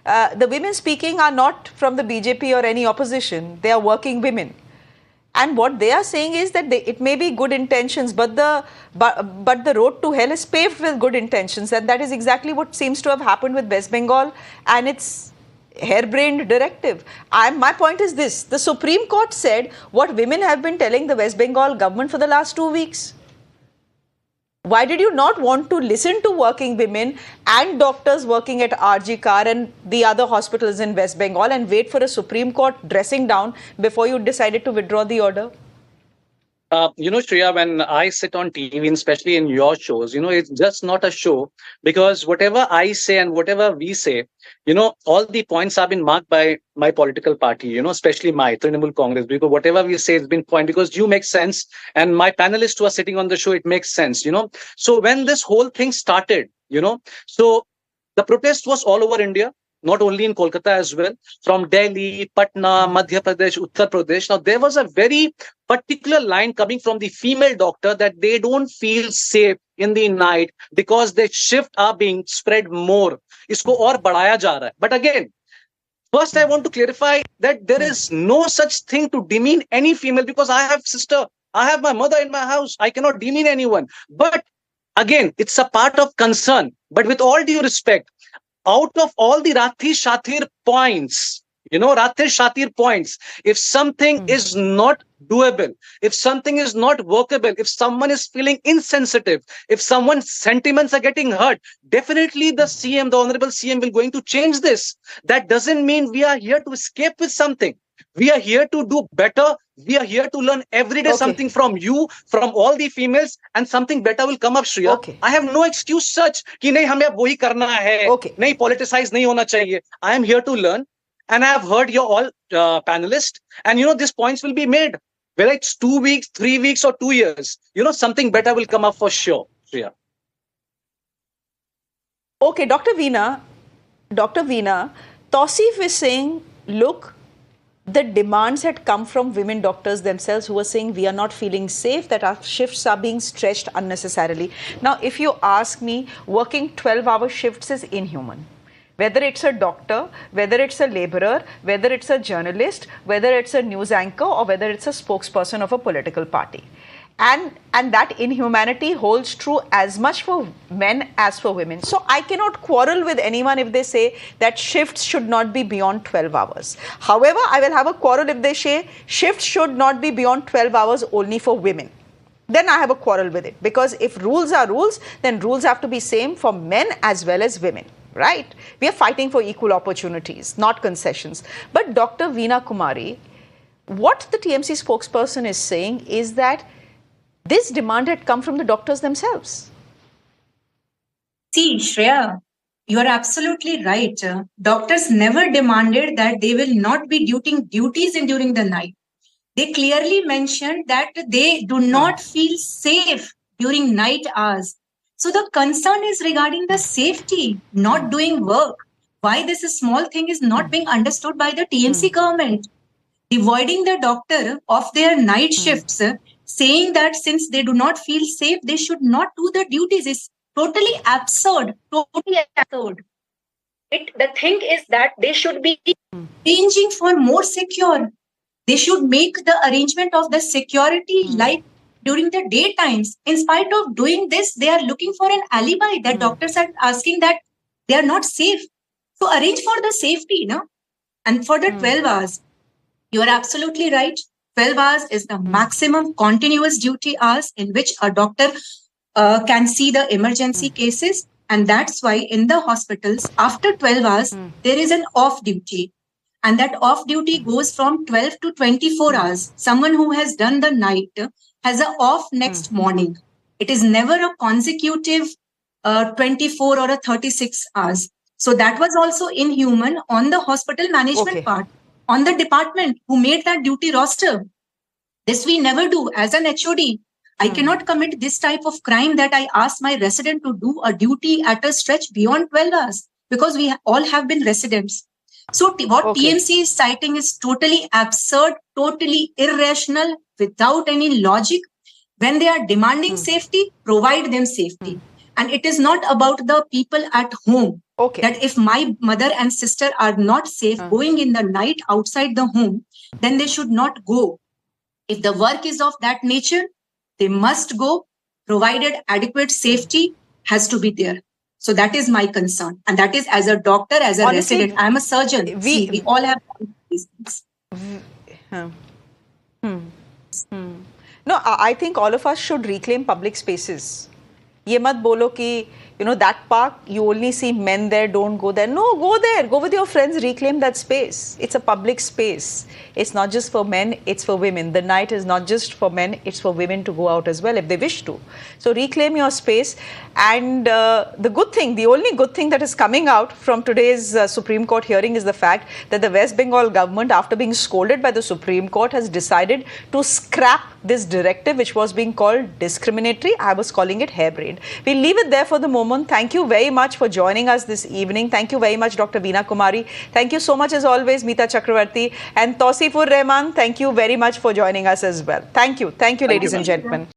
the women speaking are not from the BJP or any opposition. They are working women. And what they are saying is that it may be good intentions, but the road to hell is paved with good intentions. And that is exactly what seems to have happened with West Bengal and its harebrained directive. My point is this. The Supreme Court said what women have been telling the West Bengal government for the last 2 weeks. Why did you not want to listen to working women and doctors working at RG Kar and the other hospitals in West Bengal and wait for a Supreme Court dressing down before you decided to withdraw the order? Shreya, when I sit on TV, and especially in your shows, it's just not a show, because whatever I say and whatever we say, all the points have been marked by my political party, especially my Trinamool Congress, because whatever we say has been point, because you make sense. And my panelists who are sitting on the show, it makes sense, So when this whole thing started, so the protest was all over India. Not only in Kolkata as well, from Delhi, Patna, Madhya Pradesh, Uttar Pradesh. Now, there was a very particular line coming from the female doctor that they don't feel safe in the night because their shift are being spread more. Isko aur badhaya ja raha hai. But again, first I want to clarify that there is no such thing to demean any female, because I have sister, I have my mother in my house. I cannot demean anyone. But again, it's a part of concern. But with all due respect, out of all the Rathi Shatir points, Rathi Shatir points, if something is not doable, if something is not workable, if someone is feeling insensitive, if someone's sentiments are getting hurt, definitely the CM, the Honorable CM, will going to change this. That doesn't mean we are here to escape with something. We are here to do better. We are here to learn every day something from you, from all the females, and something better will come up, Shreya. I have no excuse such कि नहीं हमें अब वही करना है, नहीं politicize नहीं होना चाहिए. I am here to learn, and I have heard your all panelists, and these points will be made. Whether it's 2 weeks, 3 weeks, or 2 years, something better will come up for sure, Shreya. Okay, Dr. Veena, Tausif is saying, look, the demands had come from women doctors themselves who were saying we are not feeling safe, that our shifts are being stretched unnecessarily. Now, if you ask me, working 12-hour shifts is inhuman. Whether it's a doctor, whether it's a laborer, whether it's a journalist, whether it's a news anchor, or whether it's a spokesperson of a political party. And that inhumanity holds true as much for men as for women. So I cannot quarrel with anyone if they say that shifts should not be beyond 12 hours. However, I will have a quarrel if they say shifts should not be beyond 12 hours only for women. Then I have a quarrel with it. Because if rules are rules, then rules have to be same for men as well as women. Right? We are fighting for equal opportunities, not concessions. But Dr. Veena Kumari, what the TMC spokesperson is saying is that this demand had come from the doctors themselves. See, Shreya, you are absolutely right. Doctors never demanded that they will not be doing duties during the night. They clearly mentioned that they do not feel safe during night hours. So the concern is regarding the safety, not doing work. Why this small thing is not being understood by the TMC government. Devoiding the doctor of their night shifts, saying that since they do not feel safe, they should not do the duties is totally absurd. Totally absurd. The thing is that they should be arranging for more secure. They should make the arrangement of the security like during the daytimes. In spite of doing this, they are looking for an alibi. The doctors are asking that they are not safe. So arrange for the safety, no? And for the 12 hours, you are absolutely right. 12 hours is the maximum continuous duty hours in which a doctor can see the emergency cases. And that's why in the hospitals, after 12 hours, there is an off duty. And that off duty goes from 12 to 24 hours. Someone who has done the night has an off next morning. It is never a consecutive 24 or a 36 hours. So that was also inhuman on the hospital management part. On the department who made that duty roster. This we never do. As an HOD, I cannot commit this type of crime that I ask my resident to do a duty at a stretch beyond 12 hours because we all have been residents. So what TMC is citing is totally absurd, totally irrational, without any logic. When they are demanding safety, provide them safety. And it is not about the people at home. Okay. That if my mother and sister are not safe going in the night outside the home, then they should not go. If the work is of that nature, they must go, provided adequate safety has to be there. So that is my concern. And that is as a doctor, as a Honestly, resident. I'm a surgeon. We all have these things. No, I think all of us should reclaim public spaces. ये मत बोलो कि that park, you only see men there, don't go there. No, go there. Go with your friends, reclaim that space. It's a public space. It's not just for men, it's for women. The night is not just for men, it's for women to go out as well if they wish to. So reclaim your space. And the only good thing that is coming out from today's Supreme Court hearing is the fact that the West Bengal government, after being scolded by the Supreme Court, has decided to scrap this directive, which was being called discriminatory. I was calling it harebrained. We'll leave it there for the moment. Thank you very much for joining us this evening. Thank you very much, Dr. Veena Kumari. Thank you so much, as always, Meeta Chakravarti. And Tausifur Rahman, thank you very much for joining us as well. Thank you. Thank you, ladies and gentlemen.